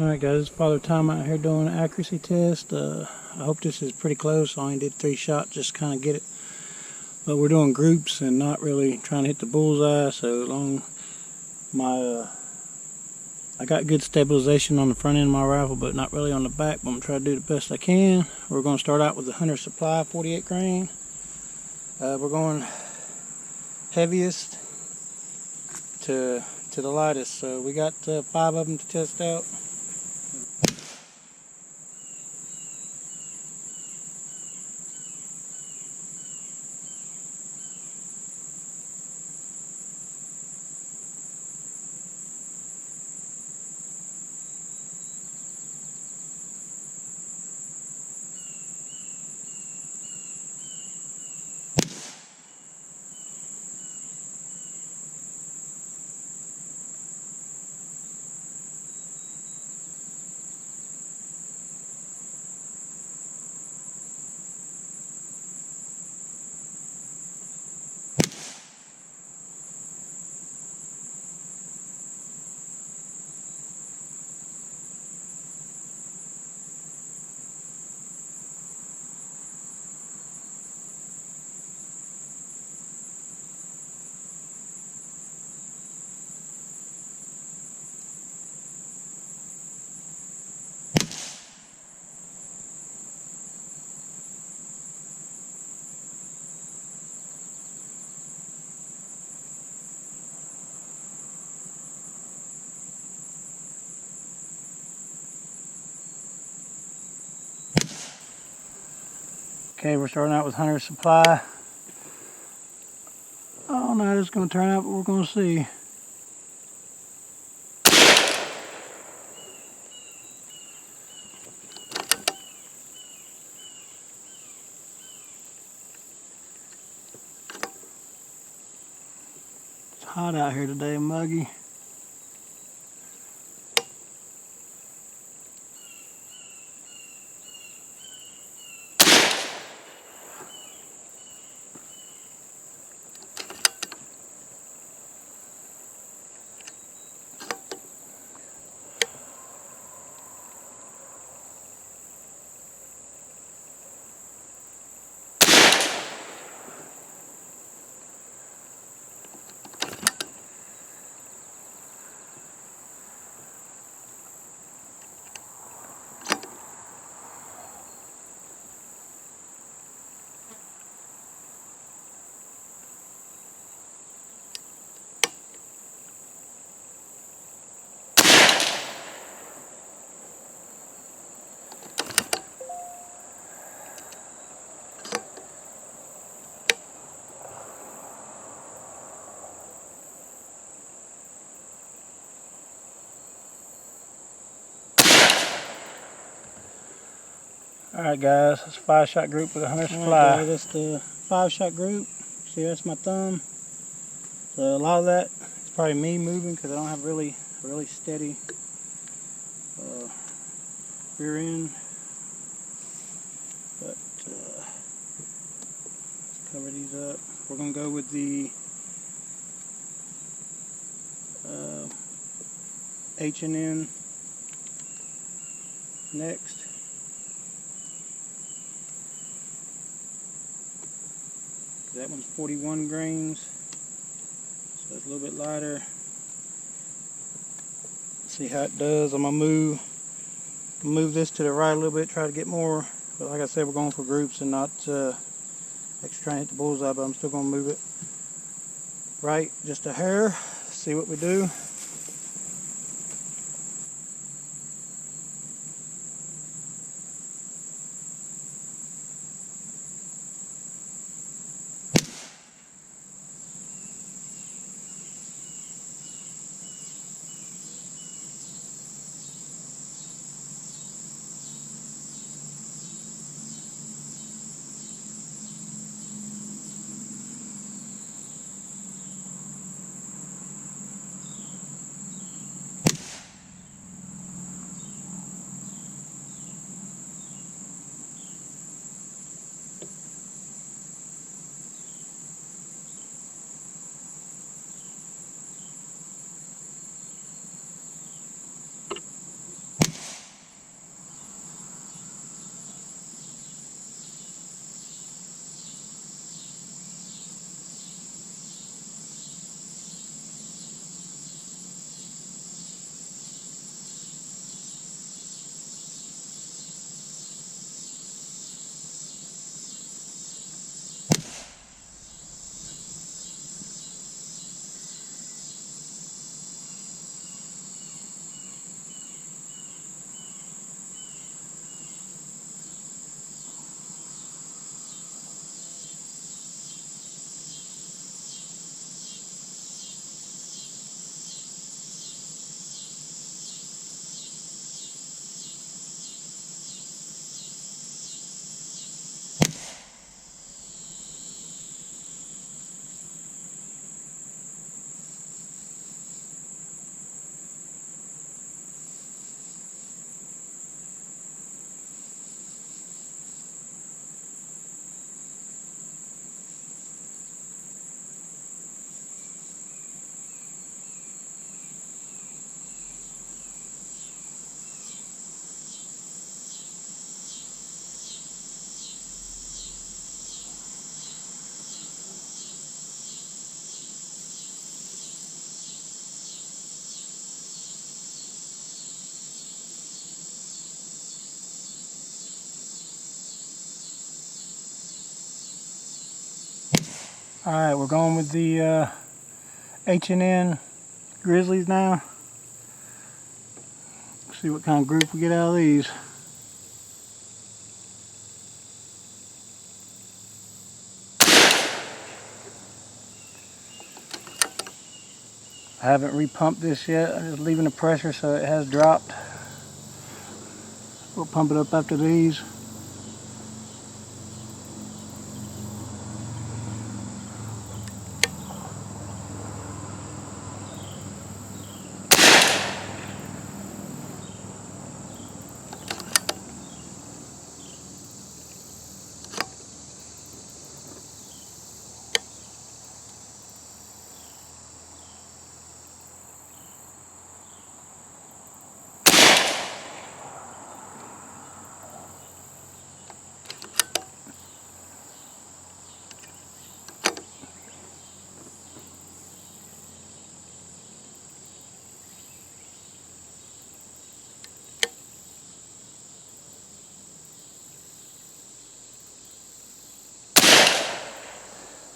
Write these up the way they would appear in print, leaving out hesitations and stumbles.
Alright guys, it's Father Time out here doing an accuracy test. I hope this is pretty close. I only did 3 shots just kind of get it. But we're doing groups and not really trying to hit the bullseye. So long I got good stabilization on the front end of my rifle, but not really on the back. But I'm going to try to do the best I can. We're going to start out with the Hunter Supply 48 grain. We're going heaviest to the lightest. So we got 5 of them to test out. Okay, we're starting out with Hunter Supply. I don't know how this is going to turn out, but we're going to see. It's hot out here today, muggy. Alright guys, it's a 5-shot group with a Hunter Supply. Alright guys, that's the 5-shot group. See, that's my thumb. So a lot of that is probably me moving because I don't have really steady rear end. But let's cover these up. We're going to go with the H&N next. That one's 41 grains, so it's a little bit lighter. Let's see how it does. I'm gonna move this to the right a little bit, try to get more. But like I said, we're going for groups and not extra trying to hit the bullseye. But I'm still gonna move it right just a hair. See what we do. Alright, we're going with the H&N grizzlies now. See what kind of group we get out of these. I haven't repumped this yet. I'm just leaving the pressure so it has dropped. We'll pump it up after these.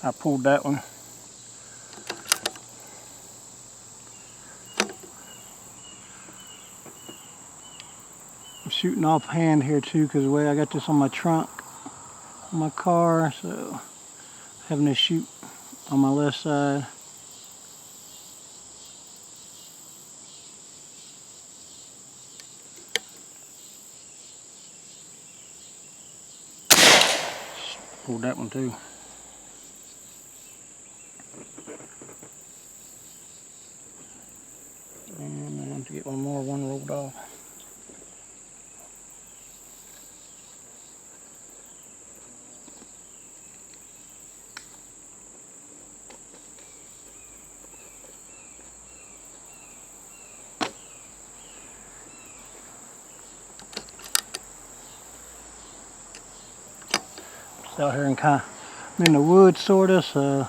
I pulled that one. I'm shooting offhand here too because the way I got this on my trunk, on my car, so having to shoot on my left side. Pulled that one too. And I want to get one more, one rolled off. Just out here and I'm in the woods sorta, so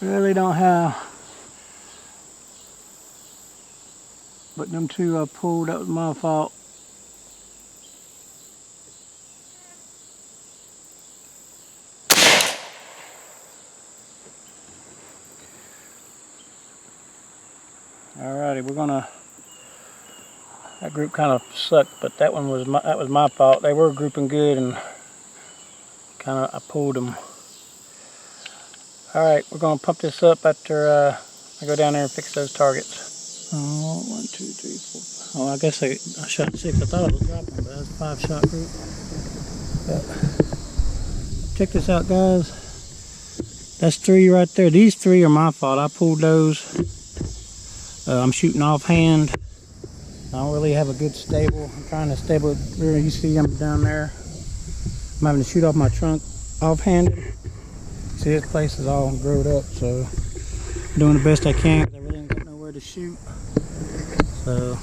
really don't have. But them two I pulled, that was my fault. Alrighty, we're gonna. That group kind of sucked, but that was my fault. They were grouping good, and I pulled them. Alright, we're gonna pump this up after I go down there and fix those targets. Oh, 1, 2, 3, 4. Oh, I guess I shot 6. I thought I was dropping, but that was a 5-shot group. But check this out, guys. That's 3 right there. These 3 are my fault. I pulled those. I'm shooting offhand. I don't really have a good stable. I'm trying to stable it. You see them down there. I'm having to shoot off my trunk offhanded. See, this place is all growed up, so I'm doing the best I can because I really ain't got nowhere to shoot. So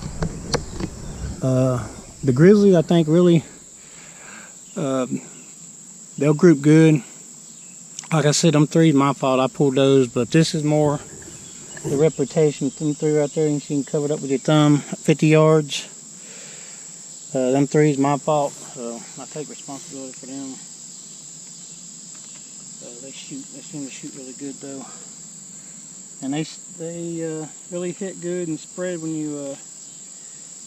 the grizzlies, I think, really they'll group good. Like I said, them 3 is my fault. I pulled those, but this is more the reputation. Them 3 right there, you can cover it up with your thumb. 50 yards. Them 3 is my fault, so I take responsibility for them. They seem to shoot really good though, and they really hit good and spread when you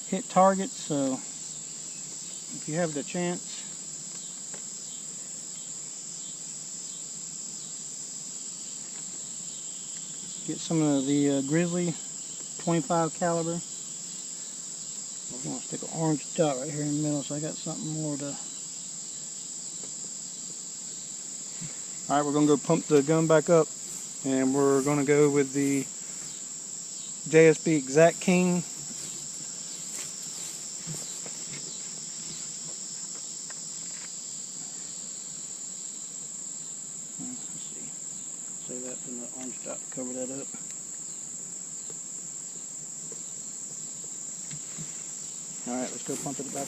hit targets. So if you have the chance, get some of the grizzly 25 caliber. We're going to stick an orange dot right here in the middle, so I got something more to. Alright, we're going to go pump the gun back up, and we're going to go with the JSB Exact King. Let's see. Save that from the orange dot to cover that up. Alright, let's go pump it back up.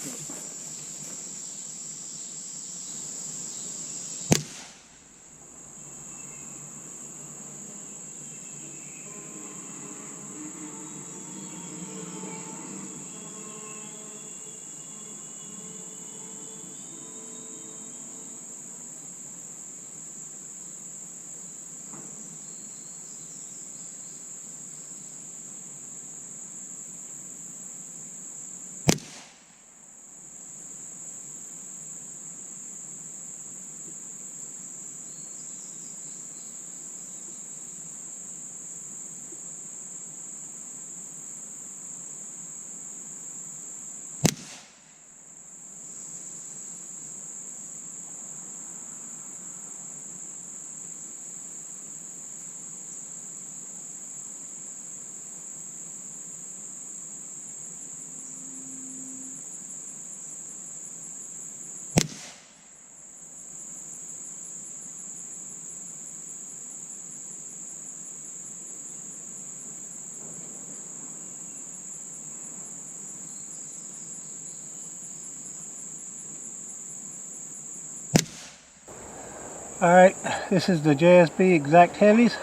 Alright, this is the JSB Exact Heavies.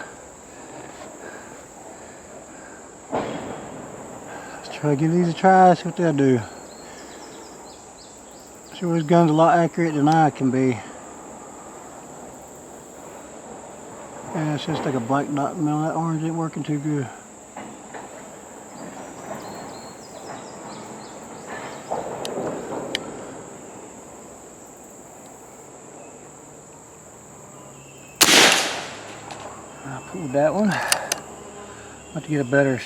Let's try to give these a try, see what they'll do. Sure, this gun's a lot accurate than I can be. And it's just like a black dot. Man, that orange ain't working too good. I pulled that one. I'll have to get a better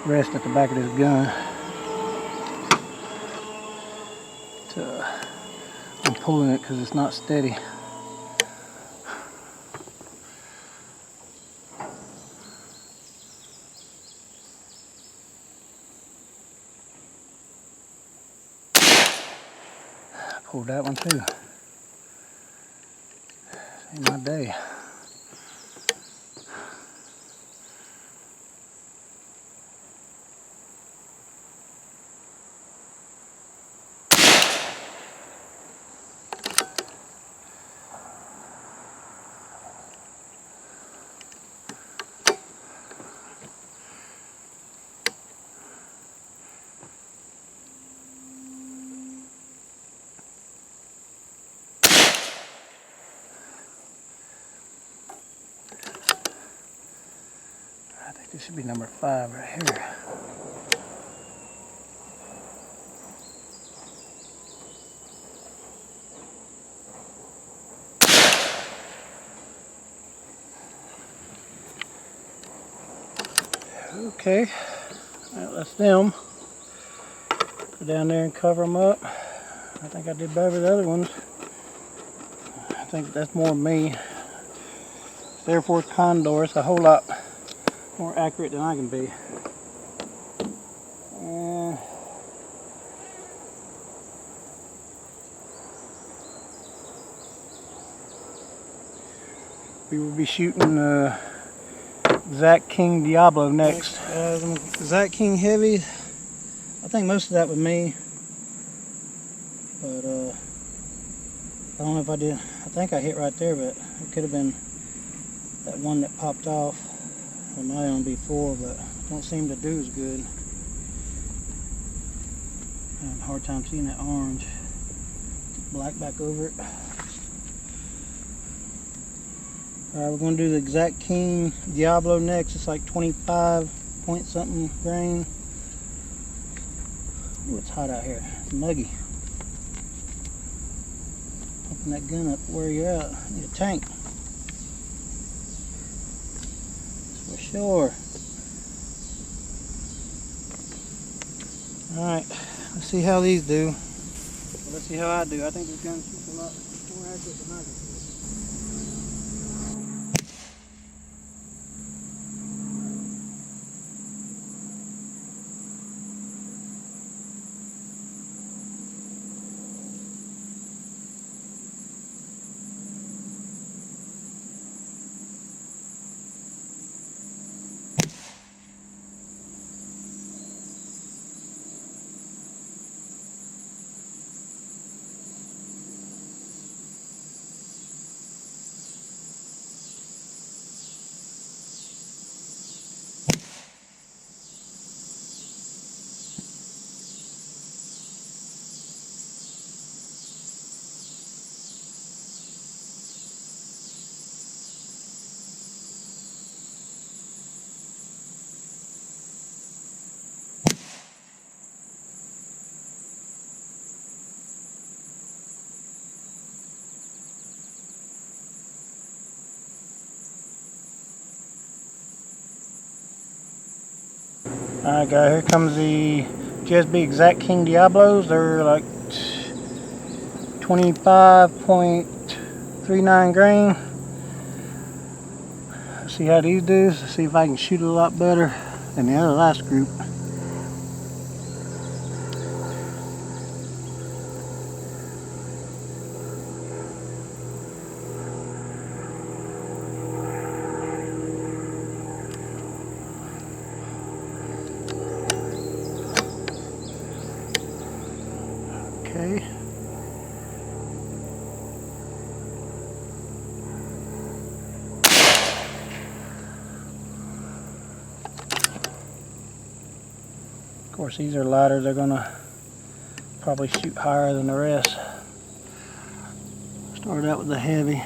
rest at the back of this gun. I'm pulling it because it's not steady. Pulled that one too. Ain't my day. I think this should be number 5 right here. Okay, well, that's them. Go down there and cover them up. I think I did better with the other ones. I think that's more me. It's AirForce Condor. It's a whole lot more accurate than I can be. We will be shooting Zach King Diablo next. Zach King Heavy. I think most of that was me, but I don't know if I did. I think I hit right there, but it could have been that one that popped off. It might only be 4, but don't seem to do as good. I have a hard time seeing that orange. Black back over it. Alright, we're going to do the Exact King Diablo next. It's like 25 point something grain. Ooh, it's hot out here. It's muggy. Open that gun up where you're at. I need a tank. That's for sure. Alright, let's see how these do. Well, let's see how I do. I think this gun shoots a lot more accurate than I can. Alright guys, here comes the JSB Exact King Diablos. They're like 25.39 grain. Let's see how these do. Let's see if I can shoot a lot better than the other last group. Okay. course, these are lighter. They're gonna probably shoot higher than the rest. Started out with the heavy.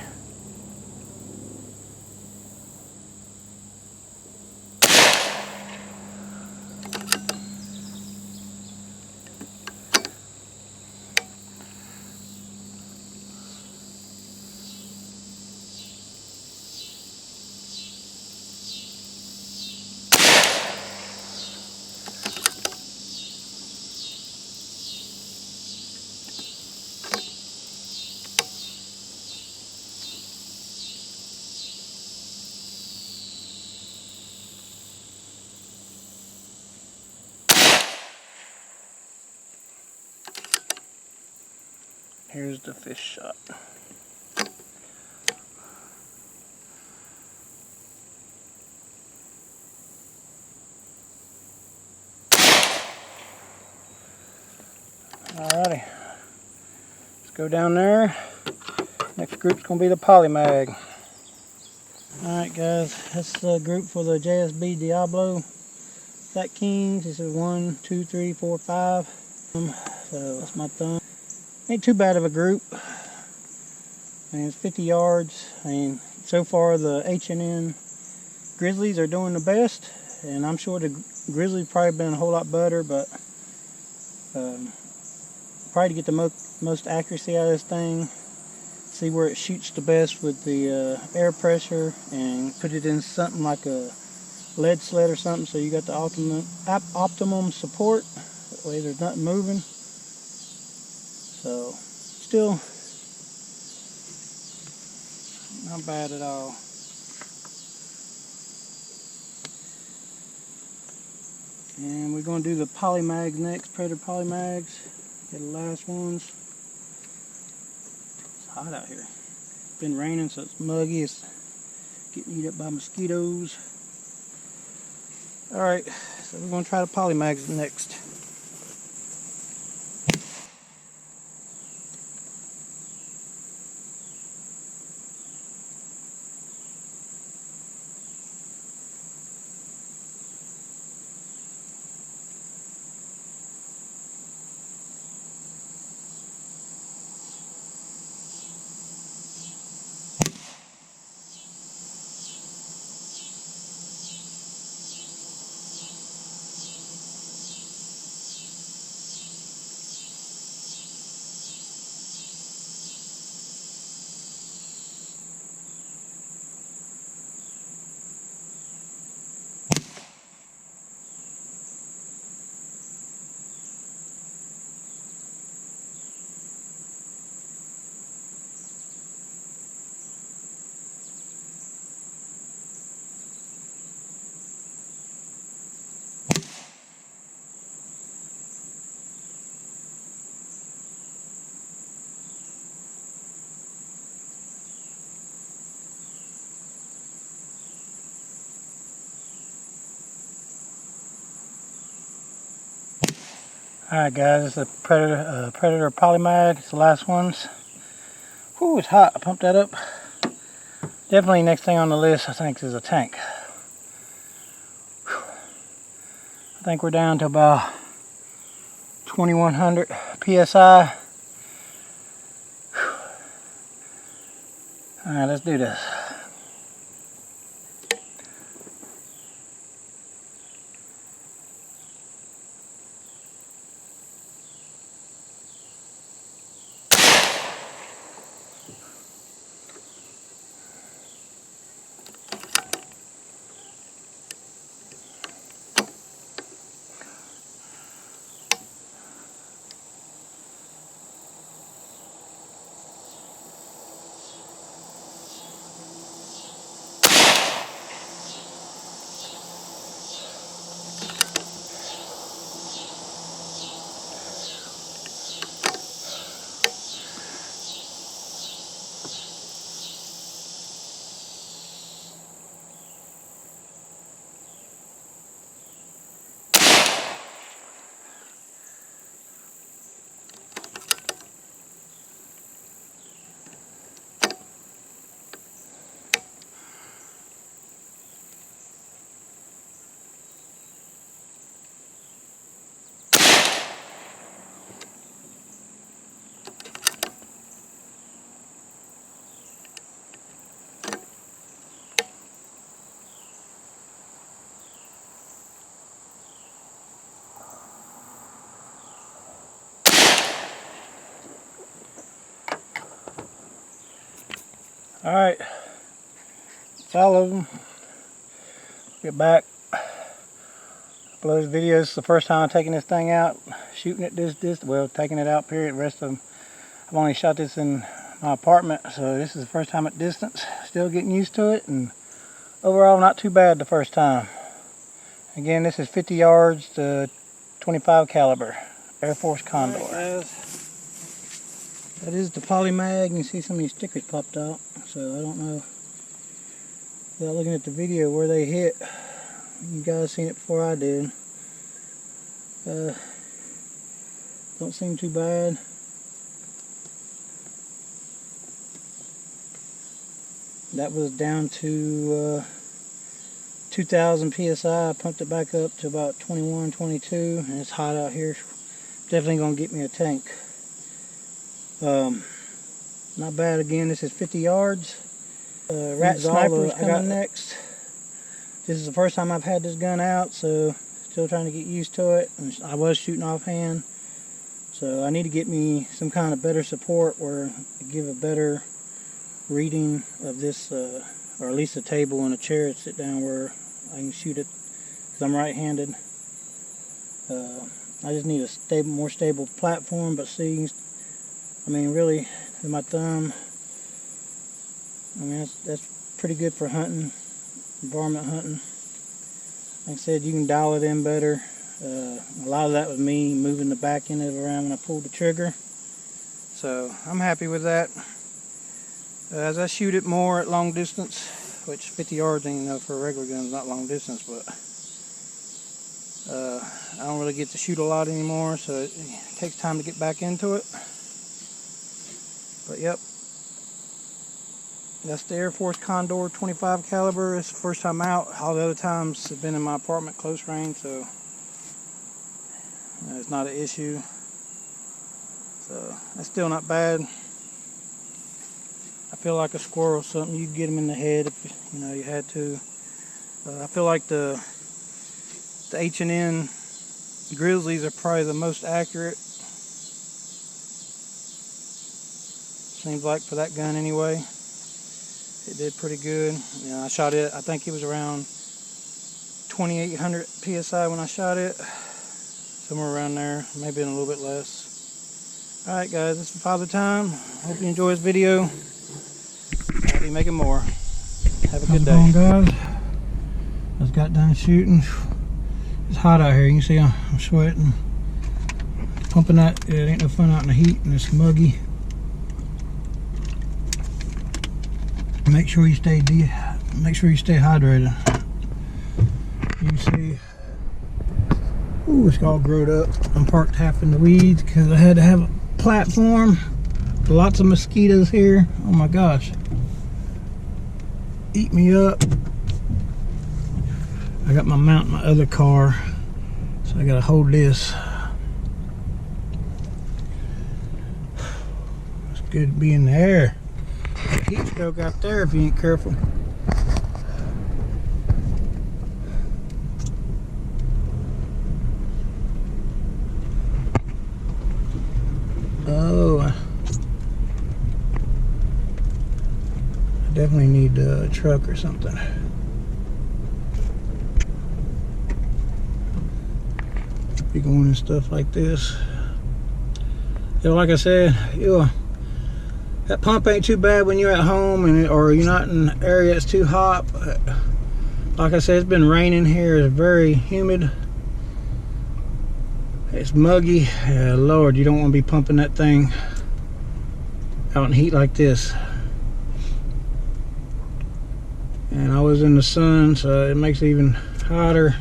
Here's the fish shot. Alrighty, let's go down there. Next group's gonna be the polymag. Alright guys, that's the group for the JSB Diablo Fat Kings. This is 1, 2, 3, 4, 5. So that's my thumb. Ain't too bad of a group. I mean, it's 50 yards. I mean, so far the H&N Grizzlies are doing the best, and I'm sure the Grizzlies probably been a whole lot better, but probably to get the most accuracy out of this thing, see where it shoots the best with the air pressure, and put it in something like a lead sled or something, so you got the optimum support. That way there's nothing moving. So still not bad at all. And we're going to do the polymags next, Predator polymags. Get the last ones. It's hot out here. It's been raining, so it's muggy. It's getting eaten up by mosquitoes. Alright, so we're going to try the polymags next. Alright guys, it's the Predator polymag. It's the last ones. Whew, it's hot. I pumped that up. Definitely next thing on the list, I think, is a tank. Whew. I think we're down to about 2100 PSI. Alright, let's do this. Alright, that's all of them. Get back. Upload videos. It's the first time I'm taking this thing out, shooting it this, well, taking it out, period. The rest of them, I've only shot this in my apartment, so this is the first time at distance. Still getting used to it, and overall not too bad the first time. Again, this is 50 yards to 25 caliber AirForce Condor. Right, that is the polymag. You can see some of these stickers popped out, so I don't know, without looking at the video, where they hit. You guys seen it before I did. Don't seem too bad. That was down to 2,000 psi. I pumped it back up to about 21, 22, and it's hot out here. Definitely gonna get me a tank. Not bad. Again, this is 50 yards. Rat Sniper's coming next. This is the first time I've had this gun out, so still trying to get used to it. And I was shooting offhand, so I need to get me some kind of better support where I give a better reading of this, or at least a table and a chair to sit down where I can shoot it, because I'm right-handed. I just need a more stable platform, but see, I mean, really, with my thumb, I mean, that's pretty good for hunting, varmint hunting. Like I said, you can dial it in better. A lot of that was me moving the back end of it around when I pulled the trigger. So I'm happy with that. As I shoot it more at long distance, which 50 yards ain't enough for a regular gun, it's not long distance, but I don't really get to shoot a lot anymore, so it takes time to get back into it. But yep, that's the AirForce Condor 25 caliber. It's the first time out. All the other times have been in my apartment close range, so it's not an issue. So that's still not bad. I feel like a squirrel or something. You could get them in the head if you know you had to. I feel like the H&N grizzlies are probably the most accurate. Seems like for that gun anyway. It did pretty good. You know, I shot it, I think it was around 2,800 psi when I shot it. Somewhere around there, maybe in a little bit less. Alright guys, this is Father Time. Hope you enjoy this video. I'll be making more. Have a good day. How's it going, guys? I just got done shooting. It's hot out here. You can see I'm sweating. Pumping that, it ain't no fun out in the heat and it's muggy. Make sure you stay hydrated. You can see, ooh, it's all growed up. I'm parked half in the weeds because I had to have a platform. Lots of mosquitoes here. Oh my gosh. Eat me up. I got my mount in my other car, so I gotta hold this. It's good to be in the air. Heat stroke out there if you ain't careful. Oh, I definitely need a truck or something. Be going and stuff like this. You know, like I said, that pump ain't too bad when you're at home or you're not in an area that's too hot. But like I said, it's been raining here. It's very humid. It's muggy. Lord, you don't want to be pumping that thing out in heat like this. And I was in the sun, so it makes it even hotter.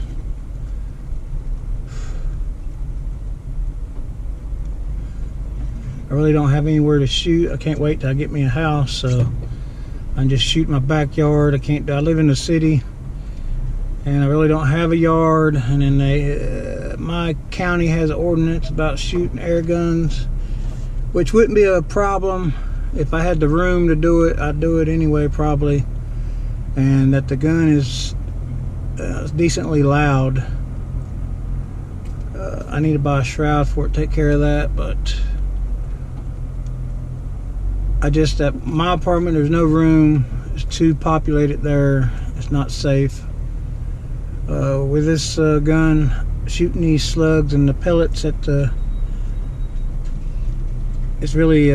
I really don't have anywhere to shoot. I can't wait till I get me a house, so I can just shoot in my backyard. I live in the city and I really don't have a yard, and then my county has an ordinance about shooting air guns, which wouldn't be a problem if I had the room to do it. I'd do it anyway probably, and that the gun is decently loud. I need to buy a shroud for it to take care of that, but at my apartment, there's no room. It's too populated there. It's not safe. With this gun, shooting these slugs and the pellets at the, it's really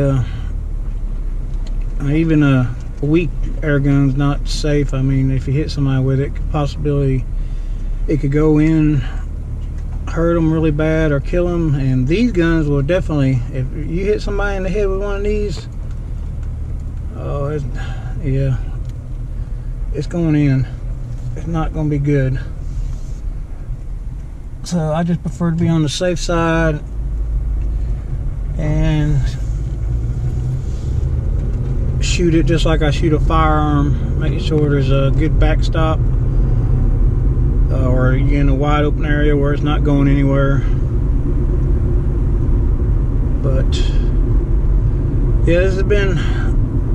even a weak air gun's not safe. I mean, if you hit somebody with it, possibility it could go in, hurt them really bad, or kill them. And these guns will definitely, if you hit somebody in the head with one of these, oh, yeah, it's going in. It's not going to be good. So I just prefer to be on the safe side and shoot it just like I shoot a firearm, making sure there's a good backstop, or you're in a wide open area where it's not going anywhere. But yeah, this has been,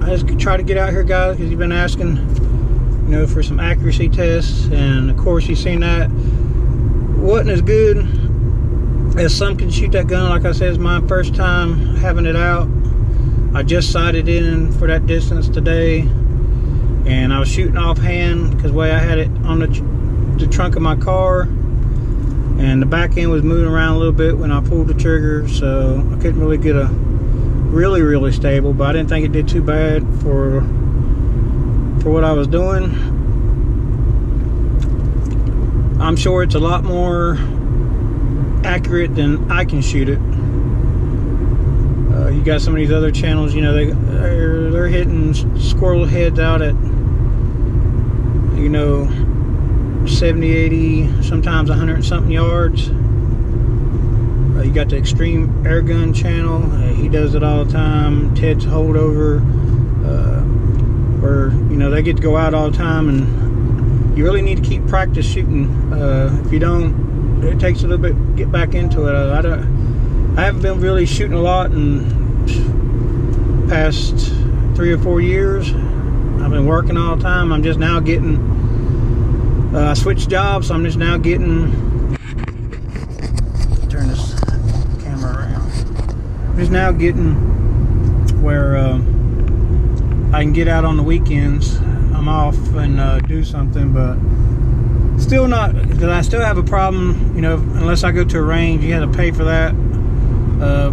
I just try to get out here, guys, because you've been asking, you know, for some accuracy tests, and of course you've seen that wasn't as good as some can shoot that gun. Like I said, it's my first time having it out. I just sighted in for that distance today, and I was shooting offhand because the way I had it on the trunk of my car, and the back end was moving around a little bit when I pulled the trigger, so I couldn't really get a really stable, but I didn't think it did too bad for what I was doing. I'm sure it's a lot more accurate than I can shoot it. You got some of these other channels, you know, they're hitting squirrel heads out at, you know, 70, 80, sometimes 100 and something yards. You got the Extreme Air Gun channel. He does it all the time. Ted's Holdover, where, you know, they get to go out all the time, and you really need to keep practice shooting. If you don't, it takes a little bit to get back into it. I haven't been really shooting a lot in past 3 or 4 years. I've been working all the time. I'm just now getting, I switched jobs, so I'm just now getting, turn this camera around. I'm just now getting where I can get out on the weekends. I'm off and do something, but still not, because I still have a problem, you know, unless I go to a range, you have to pay for that.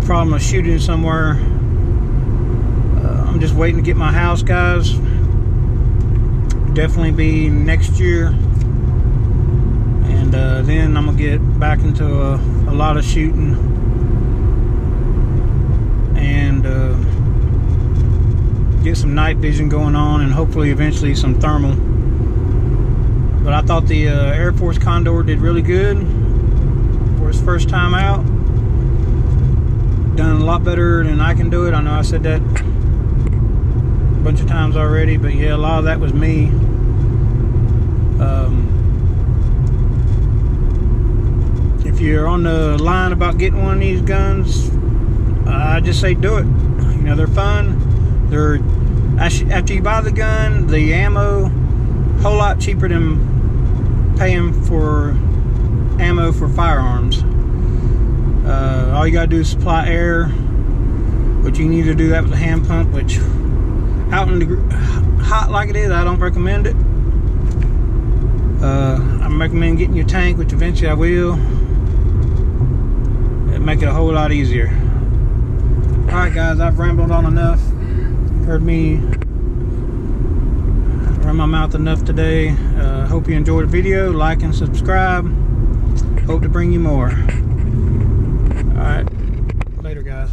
Problem of shooting somewhere. I'm just waiting to get my house, guys. Definitely be next year, and then I'm gonna get back into a lot of shooting, and get some night vision going on, and hopefully eventually some thermal. But I thought the AirForce Condor did really good for his first time out. Done a lot better than I can do it. I know I said that a bunch of times already, but yeah, a lot of that was me. If you're on the line about getting one of these guns, I just say do it. You know, they're fun. They're, after you buy the gun, the ammo, a whole lot cheaper than paying for ammo for firearms. All you gotta do is supply air, but you can either do that with a hand pump, which out in the hot like it is, I don't recommend it. I recommend getting your tank, which eventually I will. It'll make it a whole lot easier. Alright guys, I've rambled on enough. You've heard me run my mouth enough today. Hope you enjoyed the video. Like and subscribe. Hope to bring you more. Alright, later guys.